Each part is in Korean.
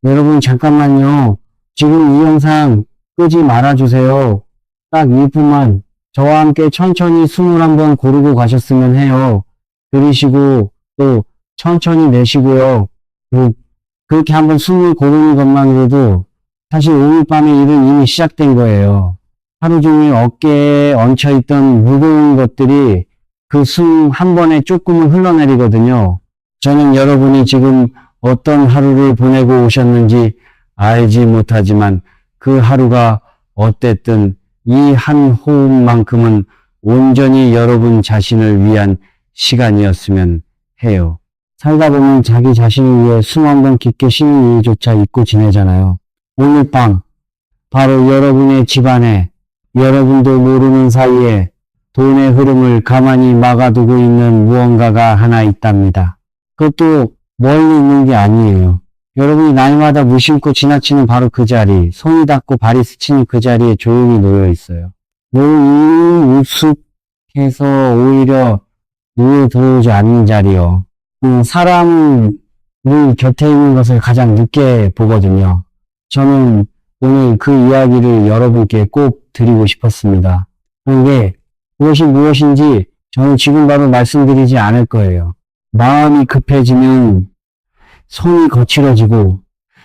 여러분 잠깐만요. 지금 이 영상 끄지 말아주세요. 딱 1분만 저와 함께 천천히 숨을 한번 고르고 가셨으면 해요. 들이쉬고 또 천천히 내쉬고요. 그렇게 한번 숨을 고르는 것만으로도 사실 오늘 밤의 일은 이미 시작된 거예요. 하루 종일 어깨에 얹혀있던 무거운 것들이 그 숨 한 번에 조금은 흘러내리거든요. 저는 여러분이 지금 어떤 하루를 보내고 오셨는지 알지 못하지만 그 하루가 어땠든 이 한 호흡만큼은 온전히 여러분 자신을 위한 시간이었으면 해요. 살다 보면 자기 자신을 위해 숨 한 번 깊게 쉬는 일조차 잊고 지내잖아요. 오늘 밤 바로 여러분의 집안에 여러분도 모르는 사이에 돈의 흐름을 가만히 막아두고 있는 무언가가 하나 있답니다. 그것도 멀리 있는 게 아니에요. 여러분이 날마다 무심코 지나치는 바로 그 자리, 손이 닿고 발이 스치는 그 자리에 조용히 놓여 있어요. 우습해서 오히려 눈에 들어오지 않는 자리요. 사람이 곁에 있는 것을 가장 늦게 보거든요. 저는 오늘 그 이야기를 여러분께 꼭 드리고 싶었습니다. 그런데 그것이 무엇인지 저는 지금 바로 말씀드리지 않을 거예요. 마음이 급해지면 손이 거칠어지고,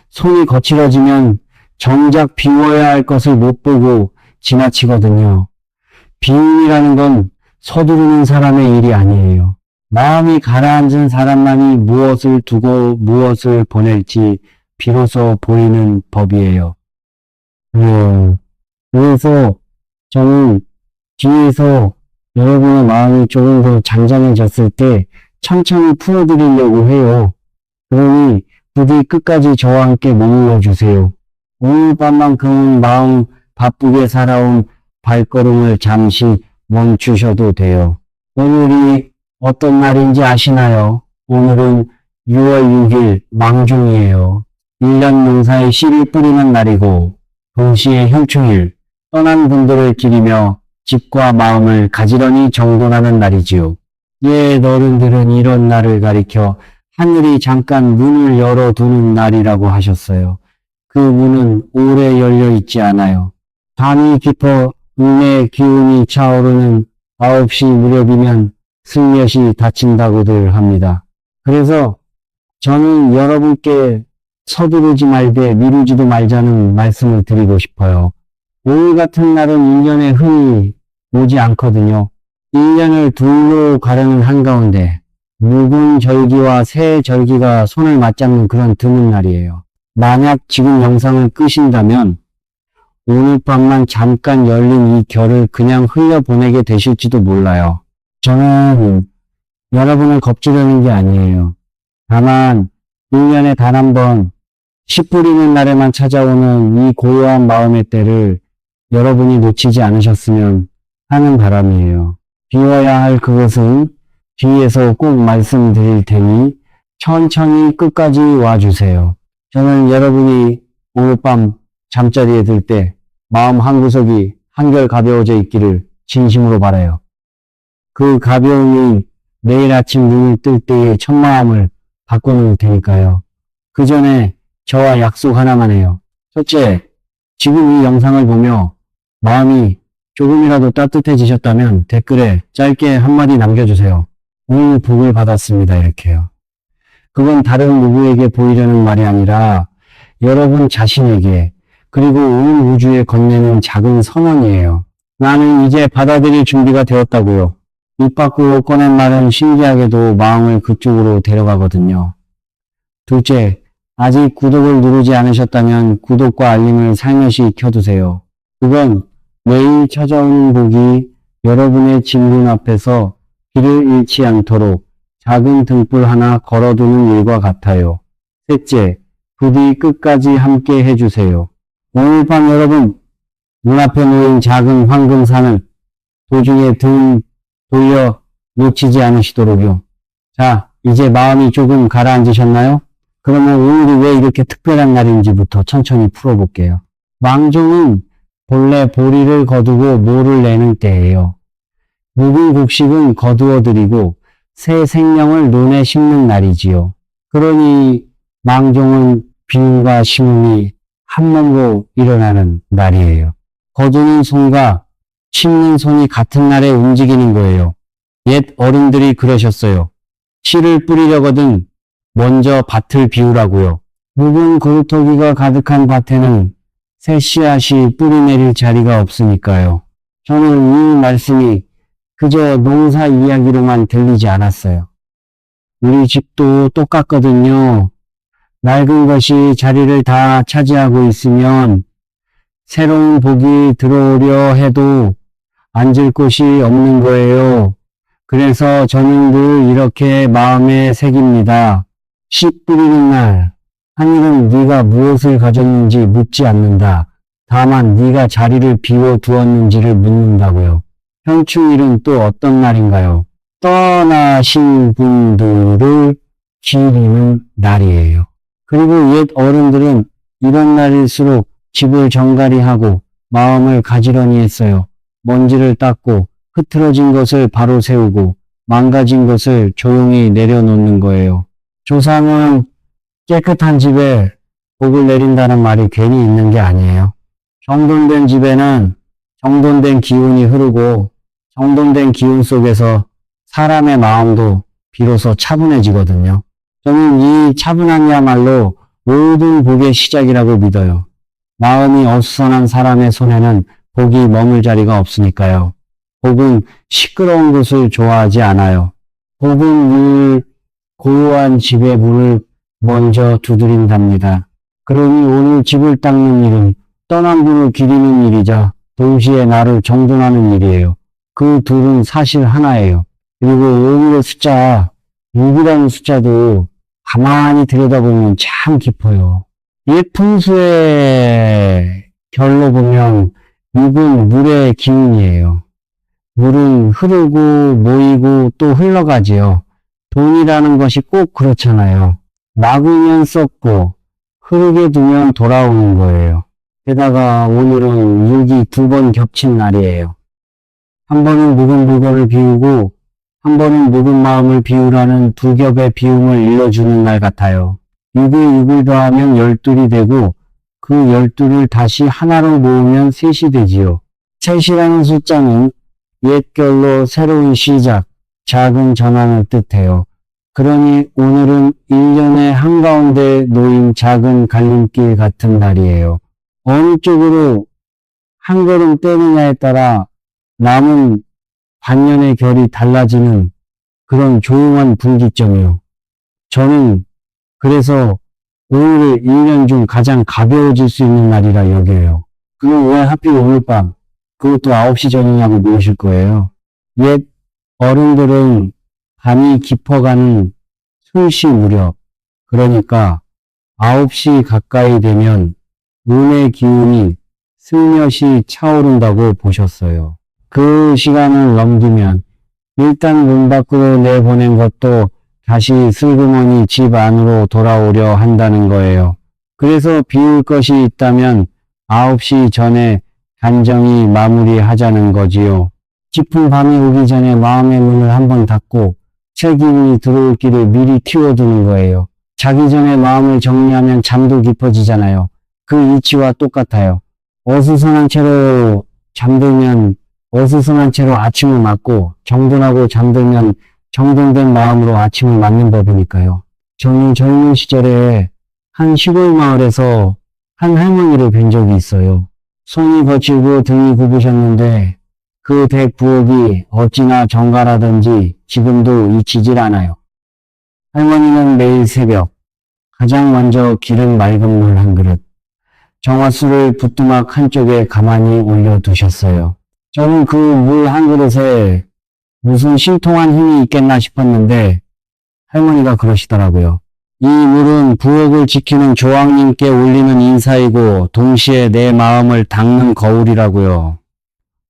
손이 거칠어지면 정작 비워야 할 것을 못 보고 지나치거든요. 비움이라는 건 서두르는 사람의 일이 아니에요. 마음이 가라앉은 사람만이 무엇을 두고 무엇을 보낼지 비로소 보이는 법이에요. 그래서 저는 뒤에서 여러분의 마음이 조금 더 잔잔해졌을 때 천천히 풀어드리려고 해요. 그러니 부디 끝까지 저와 함께 머물러 주세요. 오늘 밤만큼은 마음 바쁘게 살아온 발걸음을 잠시 멈추셔도 돼요. 오늘이 어떤 날인지 아시나요? 오늘은 6월 6일 망종이에요. 1년 농사의 씨를 뿌리는 날이고 동시에 현충일, 떠난 분들을 기리며 집과 마음을 가지런히 정돈하는 날이지요. 옛 어른들은 이런 날을 가리켜 하늘이 잠깐 문을 열어두는 날이라고 하셨어요. 그 문은 오래 열려 있지 않아요. 밤이 깊어 눈의 기운이 차오르는 9시 무렵이면 슬며시 닫힌다고들 합니다. 그래서 저는 여러분께 서두르지 말되 미루지도 말자는 말씀을 드리고 싶어요. 오늘 같은 날은 1년에 흔히 오지 않거든요. 1년을 둘로 가르는 한가운데 묵은 절기와 새 절기가 손을 맞잡는 그런 드문 날이에요. 만약 지금 영상을 끄신다면 오늘 밤만 잠깐 열린 이 결을 그냥 흘려보내게 되실지도 몰라요. 저는 여러분을 겁주려는 게 아니에요. 다만 1년에 단 한 번 씨 뿌리는 날에만 찾아오는 이 고요한 마음의 때를 여러분이 놓치지 않으셨으면 하는 바람이에요. 비워야 할 그것은 뒤에서 꼭 말씀드릴 테니 천천히 끝까지 와주세요. 저는 여러분이 오늘 밤 잠자리에 들 때 마음 한구석이 한결 가벼워져 있기를 진심으로 바라요. 그 가벼움이 내일 아침 눈을 뜰 때의 첫 마음을 바꿔놓을 테니까요. 그 전에 저와 약속 하나만 해요. 첫째, 지금 이 영상을 보며 마음이 조금이라도 따뜻해지셨다면 댓글에 짧게 한마디 남겨주세요. 오늘 복을 받았습니다. 이렇게요. 그건 다른 누구에게 보이려는 말이 아니라 여러분 자신에게 그리고 온 우주에 건네는 작은 선언이에요. 나는 이제 받아들일 준비가 되었다고요. 입 밖으로 꺼낸 말은 신기하게도 마음을 그쪽으로 데려가거든요. 둘째, 아직 구독을 누르지 않으셨다면 구독과 알림을 살며시 켜두세요. 그건 매일 찾아오는 복이 여러분의 집 문 앞에서 길을 잃지 않도록 작은 등불 하나 걸어두는 일과 같아요. 셋째, 부디 끝까지 함께 해주세요. 오늘 밤 여러분, 눈앞에 놓인 작은 황금산을 도중에 등 돌려 놓치지 않으시도록요. 자, 이제 마음이 조금 가라앉으셨나요? 그러면 오늘이 왜 이렇게 특별한 날인지부터 천천히 풀어볼게요. 망종은 본래 보리를 거두고 모를 내는 때예요. 묵은 곡식은 거두어드리고 새 생명을 논에 심는 날이지요. 그러니 망종은 비움과 심음이 한 몸으로 일어나는 날이에요. 거두는 손과 심는 손이 같은 날에 움직이는 거예요. 옛 어른들이 그러셨어요. 씨를 뿌리려거든 먼저 밭을 비우라고요. 묵은 고루터기가 가득한 밭에는 새 씨앗이 뿌리 내릴 자리가 없으니까요. 저는 이 말씀이 그저 농사 이야기로만 들리지 않았어요. 우리 집도 똑같거든요. 낡은 것이 자리를 다 차지하고 있으면 새로운 복이 들어오려 해도 앉을 곳이 없는 거예요. 그래서 저는 늘 이렇게 마음에 새깁니다. 씨 뿌리는 날 하늘은 네가 무엇을 가졌는지 묻지 않는다. 다만 네가 자리를 비워 두었는지를 묻는다고요. 현충일은 또 어떤 날인가요? 떠나신 분들을 기리는 날이에요. 그리고 옛 어른들은 이런 날일수록 집을 정갈이하고 마음을 가지런히 했어요. 먼지를 닦고 흐트러진 것을 바로 세우고 망가진 것을 조용히 내려놓는 거예요. 조상은 깨끗한 집에 복을 내린다는 말이 괜히 있는 게 아니에요. 정돈된 집에는 정돈된 기운이 흐르고 정돈된 기운 속에서 사람의 마음도 비로소 차분해지거든요. 저는 이 차분함이야말로 모든 복의 시작이라고 믿어요. 마음이 어수선한 사람의 손에는 복이 머물 자리가 없으니까요. 복은 시끄러운 곳을 좋아하지 않아요. 복은 고요한 집에 문을 먼저 두드린답니다. 그러니 오늘 집을 닦는 일은 떠난 분을 기리는 일이자 동시에 나를 정돈하는 일이에요. 그 둘은 사실 하나예요. 그리고 오늘의 숫자 6이라는 숫자도 가만히 들여다보면 참 깊어요. 옛 풍수의 결로 보면 6은 물의 기운이에요. 물은 흐르고 모이고 또 흘러가지요. 돈이라는 것이 꼭 그렇잖아요. 막으면 썩고 흐르게 두면 돌아오는 거예요. 게다가 오늘은 6이 2번 겹친 날이에요. 한 번은 묵은 물건을 비우고 한 번은 묵은 마음을 비우라는 두 겹의 비움을 일러주는 날 같아요. 6에 6을 더하면 12이 되고 그 12를 다시 하나로 모으면 셋이 되지요. 셋이라는 숫자는 옛결로 새로운 시작, 작은 전환을 뜻해요. 그러니 오늘은 1년의 한가운데 놓인 작은 갈림길 같은 날이에요. 어느 쪽으로 한 걸음 떼느냐에 따라 남은 반년의 결이 달라지는 그런 조용한 분기점이요. 저는 그래서 오늘을 1년 중 가장 가벼워질 수 있는 날이라 여겨요. 그럼 왜 하필 오늘 밤, 그것도 9시 전이냐고 물으실 거예요. 옛 어른들은 밤이 깊어가는 술시 무렵, 그러니까 9시 가까이 되면 운의 기운이 슬며시 차오른다고 보셨어요. 그 시간을 넘기면 일단 문 밖으로 내보낸 것도 다시 슬그머니 집 안으로 돌아오려 한다는 거예요. 그래서 비울 것이 있다면 9시 전에 단정히 마무리하자는 거지요. 깊은 밤이 오기 전에 마음의 문을 한번 닫고 새 기운이 들어올 길을 미리 틔워두는 거예요. 자기 전에 마음을 정리하면 잠도 깊어지잖아요. 그 이치와 똑같아요. 어수선한 채로 잠들면 어수선한 채로 아침을 맞고 정돈하고 잠들면 정돈된 마음으로 아침을 맞는 법이니까요. 저는 젊은 시절에 한 시골 마을에서 한 할머니를 뵌 적이 있어요. 손이 거칠고 등이 굽으셨는데 그 백 부엌이 어찌나 정갈하던지 지금도 잊히질 않아요. 할머니는 매일 새벽 가장 먼저 기름 맑은 물 한 그릇, 정화수를 부뚜막 한쪽에 가만히 올려두셨어요. 저는 그 물 한 그릇에 무슨 신통한 힘이 있겠나 싶었는데 할머니가 그러시더라고요. 이 물은 부엌을 지키는 조왕님께 올리는 인사이고 동시에 내 마음을 닦는 거울이라고요.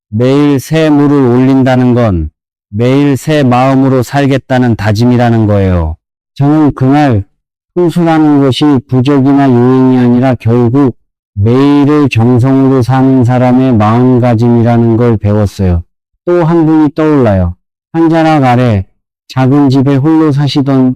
매일 새 물을 올린다는 건 매일 새 마음으로 살겠다는 다짐이라는 거예요. 저는 그날 풍수라는 것이 부적이나 유행이 아니라 결국 매일을 정성으로 사는 사람의 마음가짐이라는 걸 배웠어요. 또 한 분이 떠올라요. 한 자락 아래 작은 집에 홀로 사시던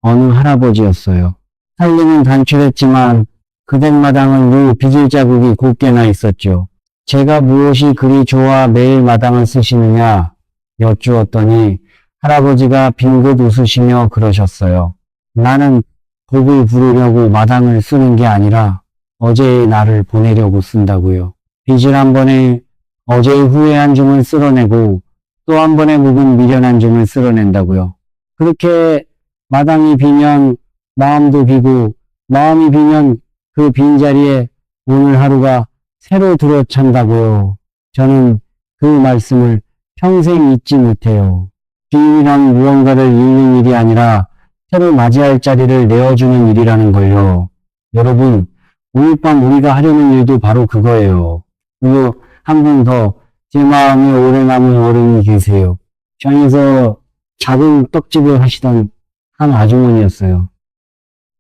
어느 할아버지였어요. 살림은 단출했지만 그댁마당은 늘 빗을 자국이 곱게 나 있었죠. 제가 무엇이 그리 좋아 매일 마당을 쓰시느냐 여쭈었더니 할아버지가 빙긋 웃으시며 그러셨어요. 나는 복을 부르려고 마당을 쓰는 게 아니라 어제의 나를 보내려고 쓴다고요. 빚을 한 번에 어제의 후회한 줌을 쓸어내고 또 한 번에 묵은 미련한 줌을 쓸어낸다고요. 그렇게 마당이 비면 마음도 비고 마음이 비면 그 빈자리에 오늘 하루가 새로 들어찬다고요. 저는 그 말씀을 평생 잊지 못해요. 비밀한 무언가를 잃는 일이 아니라 새로 맞이할 자리를 내어주는 일이라는 걸요. 여러분, 오늘 밤 우리가 하려는 일도 바로 그거예요. 그리고 한 분 더 제 마음에 오래 남은 어른이 계세요. 장에서 작은 떡집을 하시던 한 아주머니였어요.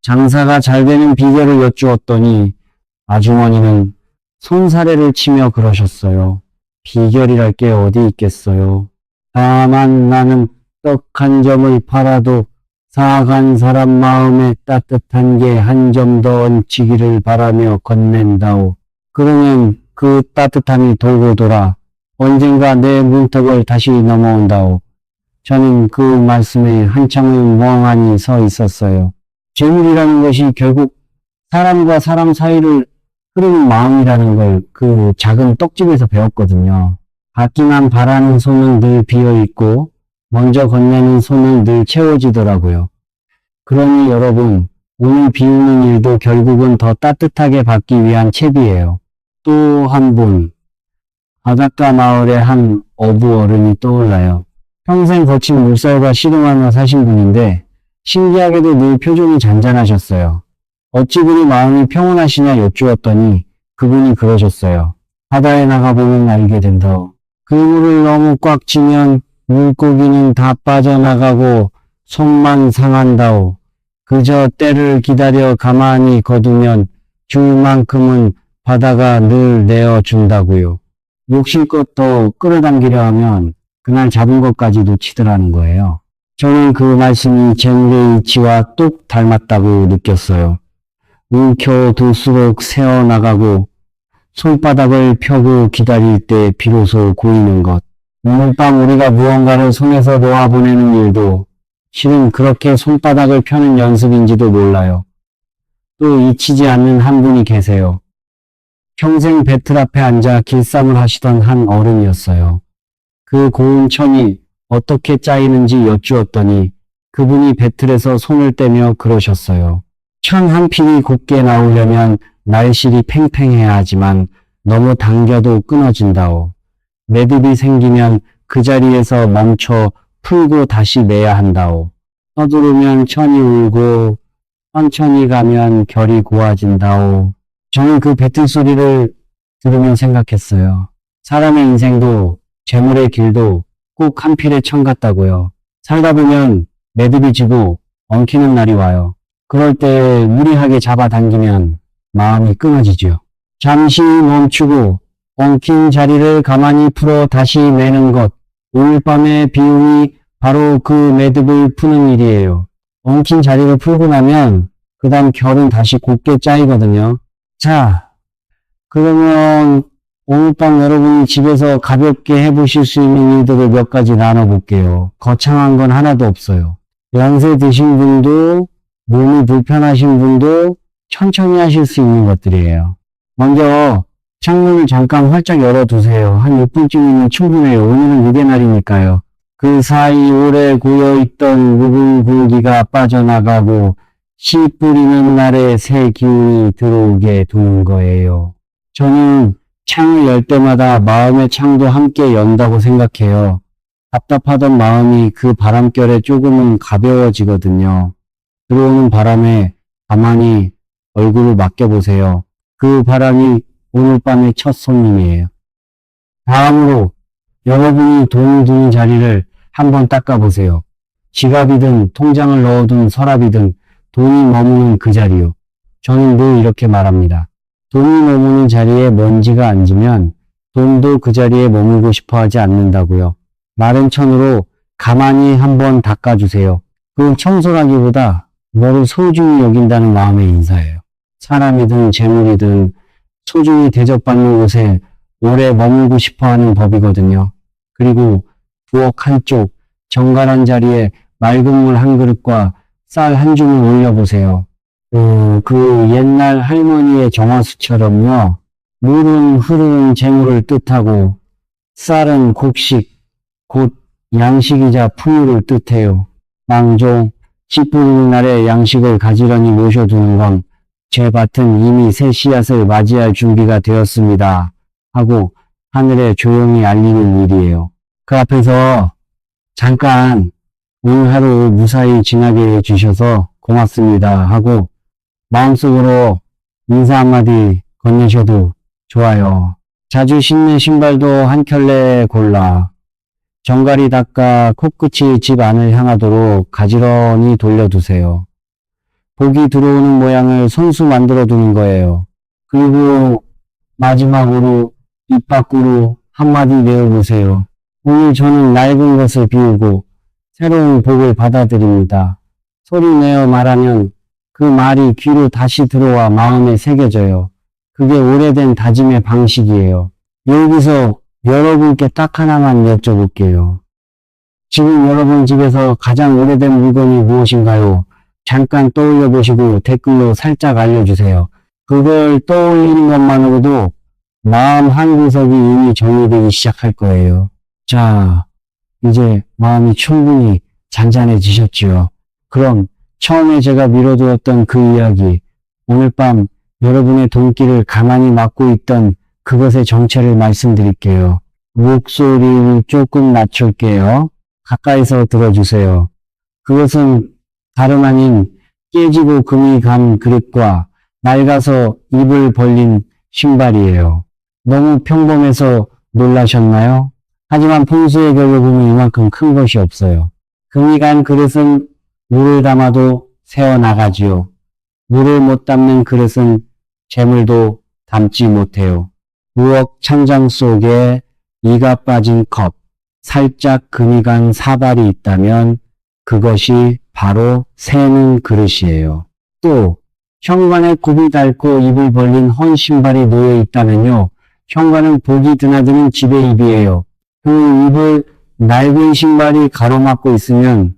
장사가 잘 되는 비결을 여쭈었더니 아주머니는 손사래를 치며 그러셨어요. 비결이랄 게 어디 있겠어요. 다만 나는 떡 한 점을 팔아도 사간 사람 마음에 따뜻한 게 한 점 더 얹히기를 바라며 건넨다오. 그러면 그 따뜻함이 돌고 돌아 언젠가 내 문턱을 다시 넘어온다오. 저는 그 말씀에 한참을 멍하니 서 있었어요. 재물이라는 것이 결국 사람과 사람 사이를 흐르는 마음이라는 걸 그 작은 떡집에서 배웠거든요. 받기만 바라는 손은 늘 비어있고 먼저 건네는 손은 늘 채워지더라고요. 그러니 여러분, 오늘 비우는 일도 결국은 더 따뜻하게 받기 위한 채비예요. 또 한 분, 바닷가 마을의 한 어부 어른이 떠올라요. 평생 거친 물살과 씨름하며 사신 분인데 신기하게도 늘 표정이 잔잔하셨어요. 어찌 그리 마음이 평온하시냐 여쭈었더니 그분이 그러셨어요. 바다에 나가보면 알게 된다. 그물을 너무 꽉 쥐면 물고기는 다 빠져나가고 손만 상한다오. 그저 때를 기다려 가만히 거두면 줄 만큼은 바다가 늘 내어준다고요. 욕심껏 더 끌어당기려 하면 그날 잡은 것까지 놓치더라는 거예요. 저는 그 말씀이 재물의 이치와 똑 닮았다고 느꼈어요. 움켜둘수록 새어나가고 손바닥을 펴고 기다릴 때 비로소 고이는 것. 오늘 밤 우리가 무언가를 손에서 놓아보내는 일도 실은 그렇게 손바닥을 펴는 연습인지도 몰라요. 또 잊히지 않는 한 분이 계세요. 평생 배틀 앞에 앉아 길쌈을 하시던 한 어른이었어요. 그 고운 천이 어떻게 짜이는지 여쭈었더니 그분이 배틀에서 손을 떼며 그러셨어요. 천 한 필이 곱게 나오려면 날실이 팽팽해야 하지만 너무 당겨도 끊어진다오. 매듭이 생기면 그 자리에서 멈춰 풀고 다시 매야 한다오. 서두르면 천이 울고 천천히 가면 결이 고와진다오. 저는 그 배틀 소리를 들으며 생각했어요. 사람의 인생도 재물의 길도 꼭 한 필의 천 같다고요. 살다 보면 매듭이 지고 엉키는 날이 와요. 그럴 때 무리하게 잡아당기면 마음이 끊어지죠. 잠시 멈추고 엉킨 자리를 가만히 풀어 다시 매는 것. 오늘 밤의 비움이 바로 그 매듭을 푸는 일이에요. 엉킨 자리를 풀고 나면 그 다음 결은 다시 곱게 짜이거든요. 자, 그러면 오늘 밤 여러분이 집에서 가볍게 해보실 수 있는 일들을 몇 가지 나눠볼게요. 거창한 건 하나도 없어요. 연세 드신 분도 몸이 불편하신 분도 천천히 하실 수 있는 것들이에요. 먼저 창문을 잠깐 활짝 열어두세요. 한 6분쯤이면 충분해요. 오늘은 육의 날이니까요. 그 사이 오래 고여있던 묵은 공기가 빠져나가고 씨 뿌리는 날에 새 기운이 들어오게 두는 거예요. 저는 창을 열 때마다 마음의 창도 함께 연다고 생각해요. 답답하던 마음이 그 바람결에 조금은 가벼워지거든요. 들어오는 바람에 가만히 얼굴을 맡겨보세요. 그 바람이 오늘 밤의 첫 손님이에요. 다음으로 여러분이 돈을 두는 자리를 한번 닦아보세요. 지갑이든 통장을 넣어둔 서랍이든 돈이 머무는 그 자리요. 저는 늘 이렇게 말합니다. 돈이 머무는 자리에 먼지가 앉으면 돈도 그 자리에 머물고 싶어 하지 않는다고요. 마른 천으로 가만히 한번 닦아주세요. 그 청소라기보다 너를 소중히 여긴다는 마음의 인사예요. 사람이든 재물이든 소중히 대접받는 곳에 오래 머물고 싶어 하는 법이거든요. 그리고 부엌 한쪽 정갈한 자리에 맑은 물 한 그릇과 쌀 한 줌을 올려보세요. 그 옛날 할머니의 정화수처럼요. 물은 흐르는 재물을 뜻하고 쌀은 곡식, 곧 양식이자 풍요를 뜻해요. 망종, 씨 뿌리는 날에 양식을 가지런히 모셔두는 건 제 밭은 이미 새 씨앗을 맞이할 준비가 되었습니다. 하고 하늘에 조용히 알리는 일이에요. 그 앞에서 잠깐 오늘 하루 무사히 지나게 해주셔서 고맙습니다 하고 마음속으로 인사 한마디 건네셔도 좋아요. 자주 신는 신발도 한 켤레 골라 정갈이 닦아 코끝이 집 안을 향하도록 가지런히 돌려두세요. 복이 들어오는 모양을 손수 만들어 두는 거예요. 그리고 마지막으로 입 밖으로 한마디 내어보세요. 오늘 저는 낡은 것을 비우고 새로운 복을 받아들입니다. 소리 내어 말하면 그 말이 귀로 다시 들어와 마음에 새겨져요. 그게 오래된 다짐의 방식이에요. 여기서 여러분께 딱 하나만 여쭤볼게요. 지금 여러분 집에서 가장 오래된 물건이 무엇인가요? 잠깐 떠올려 보시고 댓글로 살짝 알려주세요. 그걸 떠올리는 것만으로도 마음 한구석이 이미 정리되기 시작할 거예요. 자, 이제 마음이 충분히 잔잔해지셨지요. 그럼 처음에 제가 미뤄두었던 그 이야기, 오늘 밤 여러분의 돈길을 가만히 막고 있던 그것의 정체를 말씀드릴게요. 목소리를 조금 낮출게요. 가까이서 들어주세요. 그것은 다름 아닌 깨지고 금이 간 그릇과 낡아서 입을 벌린 신발이에요. 너무 평범해서 놀라셨나요? 하지만 풍수의 격을 보면 이만큼 큰 것이 없어요. 금이 간 그릇은 물을 담아도 새어나가지요. 물을 못 담는 그릇은 재물도 담지 못해요. 무억 창장 속에 이가 빠진 컵, 살짝 금이 간 사발이 있다면 그것이 바로 새는 그릇이에요. 또 현관에 굽이 닳고 입을 벌린 헌 신발이 놓여 있다면요. 현관은 복이 드나드는 집의 입이에요. 그 입을 낡은 신발이 가로막고 있으면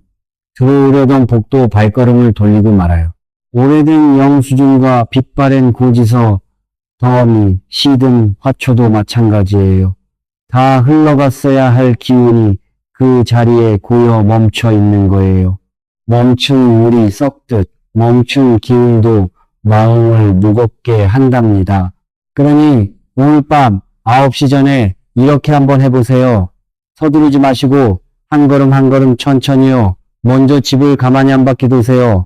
들어오려던 복도 발걸음을 돌리고 말아요. 오래된 영수증과 빛바랜 고지서, 덤이, 시든 화초도 마찬가지예요. 다 흘러갔어야 할 기운이 그 자리에 고여 멈춰 있는 거예요. 멈춘 물이 썩듯 멈춘 기운도 마음을 무겁게 한답니다. 그러니 오늘 밤 9시 전에 이렇게 한번 해보세요. 서두르지 마시고 한 걸음 한 걸음 천천히요. 먼저 집을 가만히 한 바퀴 도세요.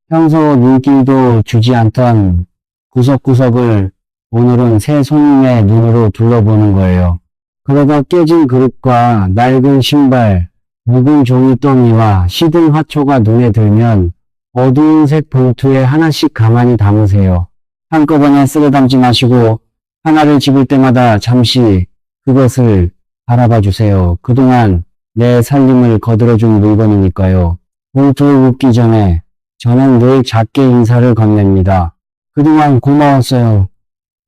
평소 눈길도 주지 않던 구석구석을 오늘은 새 손님의 눈으로 둘러보는 거예요. 그러다 깨진 그릇과 낡은 신발, 묵은 종이더미와 시든 화초가 눈에 들면 어두운 색 봉투에 하나씩 가만히 담으세요. 한꺼번에 쓸어 담지 마시고 하나를 집을 때마다 잠시 그것을 바라봐 주세요. 그동안 내 살림을 거들어준 물건이니까요. 봉투를 묻기 전에 저는 늘 작게 인사를 건넵니다. 그동안 고마웠어요.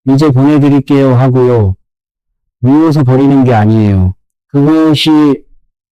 이제 보내드릴게요 하고요. 미워서 버리는 게 아니에요. 그것이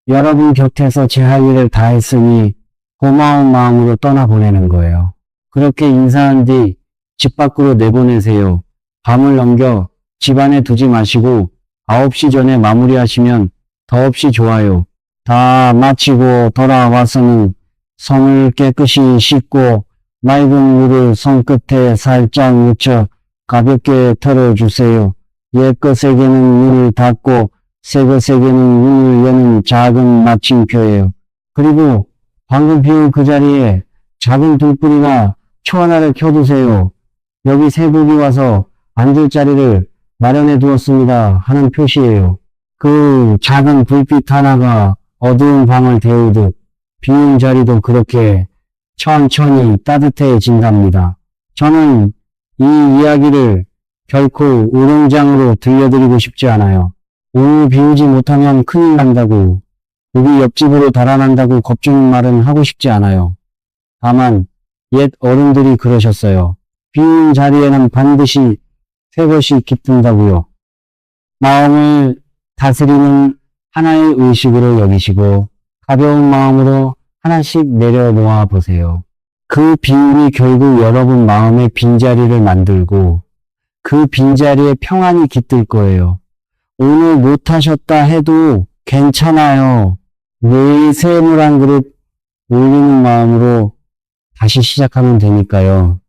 여러분 곁에서 제 할 일을 다 했으니 고마운 마음으로 떠나보내는 거예요. 그렇게 인사한 뒤 집 밖으로 내보내세요. 밤을 넘겨 집 안에 두지 마시고 9시 전에 마무리하시면 더없이 좋아요. 다 마치고 돌아와서는 손을 깨끗이 씻고 맑은 물을 손끝에 살짝 묻혀 가볍게 털어주세요. 옛 것에게는 문을 닫고 새 것에게는 문을 여는 작은 마침표예요. 그리고 방금 비운 그 자리에 작은 불불이나 초 하나를 켜두세요. 여기 새 복이 와서 앉을 자리를 마련해 두었습니다 하는 표시예요. 그 작은 불빛 하나가 어두운 방을 데우듯 비운 자리도 그렇게 천천히 따뜻해진답니다. 저는 이 이야기를 결코 우롱장으로 들려드리고 싶지 않아요. 오늘 비우지 못하면 큰일 난다고, 우리 옆집으로 달아난다고 겁주는 말은 하고 싶지 않아요. 다만 옛 어른들이 그러셨어요. 비운 자리에는 반드시 새 것이 깃든다고요. 마음을 다스리는 하나의 의식으로 여기시고 가벼운 마음으로 하나씩 내려놓아 보세요. 그 비움이 결국 여러분 마음의 빈자리를 만들고 그 빈자리에 평안이 깃들 거예요. 오늘 못하셨다 해도 괜찮아요. 매일 새 물 한 그릇 올리는 마음으로 다시 시작하면 되니까요.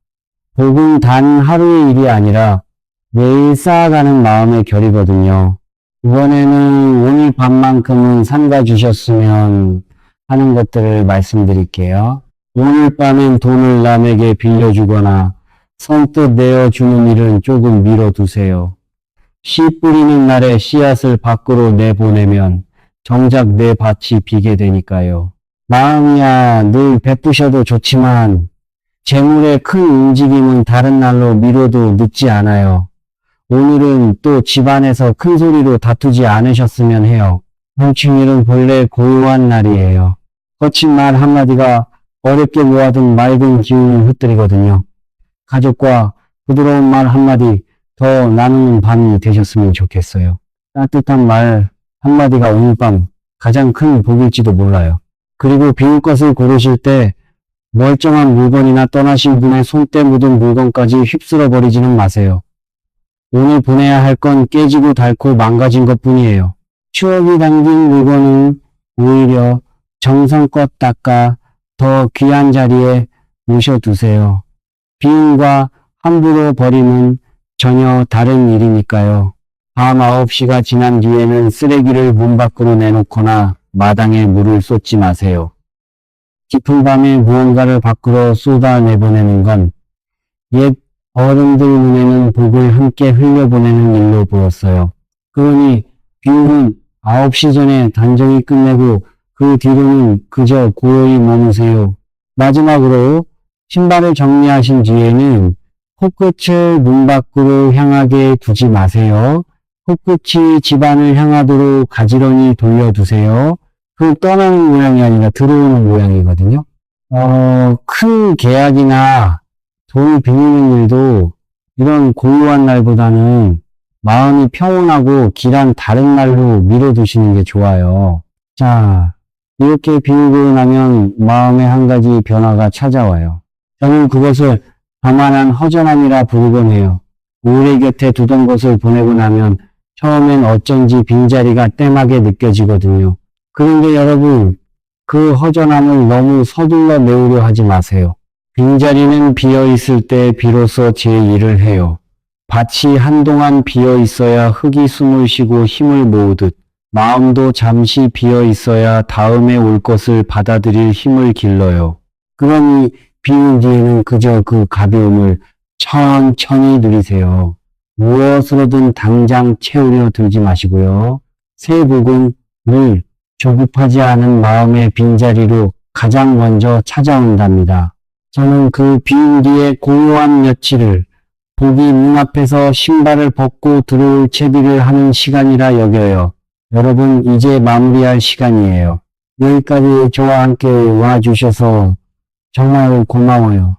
복은 단 하루의 일이 아니라 매일 쌓아가는 마음의 결이거든요. 이번에는 오늘 밤만큼은 삼가 주셨으면 하는 것들을 말씀드릴게요. 오늘 밤엔 돈을 남에게 빌려주거나 선뜻 내어주는 일은 조금 미뤄두세요. 씨 뿌리는 날에 씨앗을 밖으로 내보내면 정작 내 밭이 비게 되니까요. 마음이야 늘 베푸셔도 좋지만 재물의 큰 움직임은 다른 날로 미뤄도 늦지 않아요. 오늘은 또 집안에서 큰 소리로 다투지 않으셨으면 해요. 홍충일은 본래 고요한 날이에요. 거친 말 한마디가 어렵게 모아둔 맑은 기운을 흩뜨리거든요. 가족과 부드러운 말 한마디 더 나누는 밤이 되셨으면 좋겠어요. 따뜻한 말 한마디가 오늘 밤 가장 큰 복일지도 몰라요. 그리고 비울 것을 고르실 때 멀쩡한 물건이나 떠나신 분의 손때 묻은 물건까지 휩쓸어 버리지는 마세요. 오늘 보내야 할 건 깨지고 닳고 망가진 것 뿐이에요. 추억이 담긴 물건은 오히려 정성껏 닦아 더 귀한 자리에 모셔두세요. 비움과 함부로 버림은 전혀 다른 일이니까요. 밤 9시가 지난 뒤에는 쓰레기를 문 밖으로 내놓거나 마당에 물을 쏟지 마세요. 깊은 밤에 무언가를 밖으로 쏟아내보내는 건 옛 어른들 눈에는 복을 함께 흘려보내는 일로 보였어요. 그러니 비움은 9시 전에 단정히 끝내고 그 뒤로는 그저 고요히 머무세요. 마지막으로 신발을 정리하신 뒤에는 코끝을 문 밖으로 향하게 두지 마세요. 코끝이 집안을 향하도록 가지런히 돌려두세요. 그 떠나는 모양이 아니라 들어오는 모양이거든요. 큰 계약이나 돈을 빌리는 일도 이런 고요한 날보다는 마음이 평온하고 길한 다른 날로 미뤄두시는 게 좋아요. 자, 이렇게 비우고 나면 마음에 한 가지 변화가 찾아와요. 저는 그것을 가만한 허전함이라 부르곤 해요. 오래 곁에 두던 것을 보내고 나면 처음엔 어쩐지 빈자리가 땜하게 느껴지거든요. 그런데 여러분, 그 허전함을 너무 서둘러 메우려 하지 마세요. 빈자리는 비어있을 때 비로소 제 일을 해요. 밭이 한동안 비어있어야 흙이 숨을 쉬고 힘을 모으듯 마음도 잠시 비어있어야 다음에 올 것을 받아들일 힘을 길러요. 그러니 비운 뒤에는 그저 그 가벼움을 천천히 누리세요. 무엇으로든 당장 채우려 들지 마시고요. 새 복은 늘 조급하지 않은 마음의 빈자리로 가장 먼저 찾아온답니다. 저는 그 비운 뒤에 고요한 며칠을 복이 눈앞에서 신발을 벗고 들어올 채비를 하는 시간이라 여겨요. 여러분, 이제 마무리할 시간이에요. 여기까지 저와 함께 와주셔서 정말 고마워요.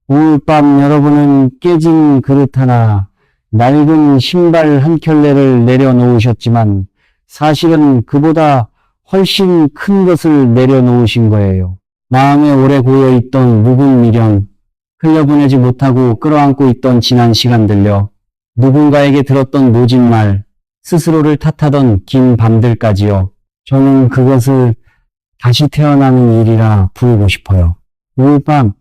오늘 밤 여러분은 깨진 그릇 하나, 낡은 신발 한 켤레를 내려놓으셨지만 사실은 그보다 훨씬 큰 것을 내려놓으신 거예요. 마음에 오래 고여있던 묵은 미련, 흘려보내지 못하고 끌어안고 있던 지난 시간들요. 누군가에게 들었던 모진 말, 스스로를 탓하던 긴 밤들까지요. 저는 그것을 다시 태어나는 일이라 부르고 싶어요. 오늘 밤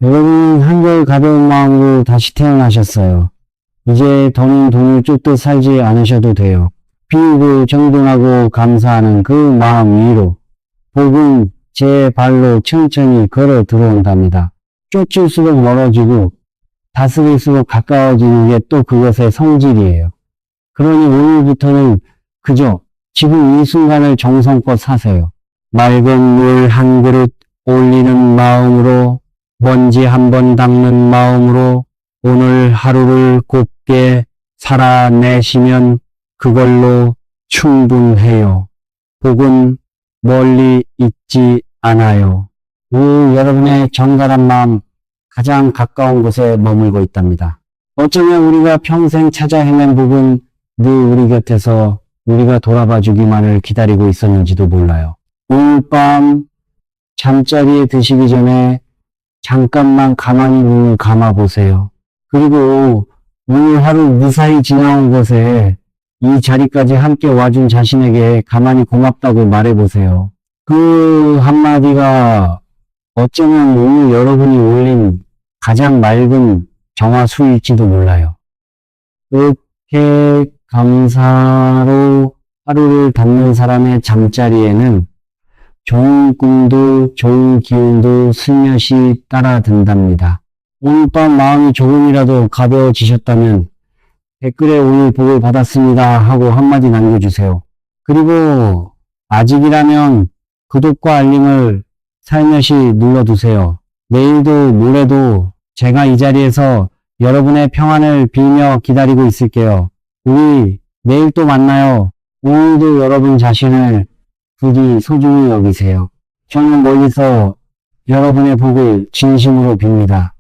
여러분은 한결 가벼운 마음으로 다시 태어나셨어요. 이제 더는 돈을 쫓듯 살지 않으셔도 돼요. 비우고 정돈하고 감사하는 그 마음 위로 복은 제 발로 천천히 걸어 들어온답니다. 쫓을수록 멀어지고 다스릴수록 가까워지는 게 또 그것의 성질이에요. 그러니 오늘부터는 그저 지금 이 순간을 정성껏 사세요. 맑은 물 한 그릇 올리는 마음으로, 먼지 한 번 닦는 마음으로 오늘 하루를 곱게 살아내시면 그걸로 충분해요. 복은 멀리 있지 않아요. 오늘 여러분의 정갈한 마음 가장 가까운 곳에 머물고 있답니다. 어쩌면 우리가 평생 찾아 헤맨 복은 늘 우리 곁에서 우리가 돌아봐 주기만을 기다리고 있었는지도 몰라요. 오늘 밤 잠자리에 드시기 전에 잠깐만 가만히 눈을 감아 보세요. 그리고 오늘 하루 무사히 지나온 것에 이 자리까지 함께 와준 자신에게 가만히 고맙다고 말해보세요. 그 한마디가 어쩌면 오늘 여러분이 올린 가장 맑은 정화수일지도 몰라요. 그렇게 감사로 하루를 덮는 사람의 잠자리에는 좋은 꿈도 좋은 기운도 슬며시 따라든답니다. 오늘 밤 마음이 조금이라도 가벼워지셨다면 댓글에 오늘 복을 받았습니다 하고 한마디 남겨주세요. 그리고 아직이라면 구독과 알림을 살며시 눌러두세요. 내일도 모레도 제가 이 자리에서 여러분의 평안을 빌며 기다리고 있을게요. 우리 내일 또 만나요. 오늘도 여러분 자신을 부디 소중히 여기세요. 저는 멀리서 여러분의 복을 진심으로 빕니다.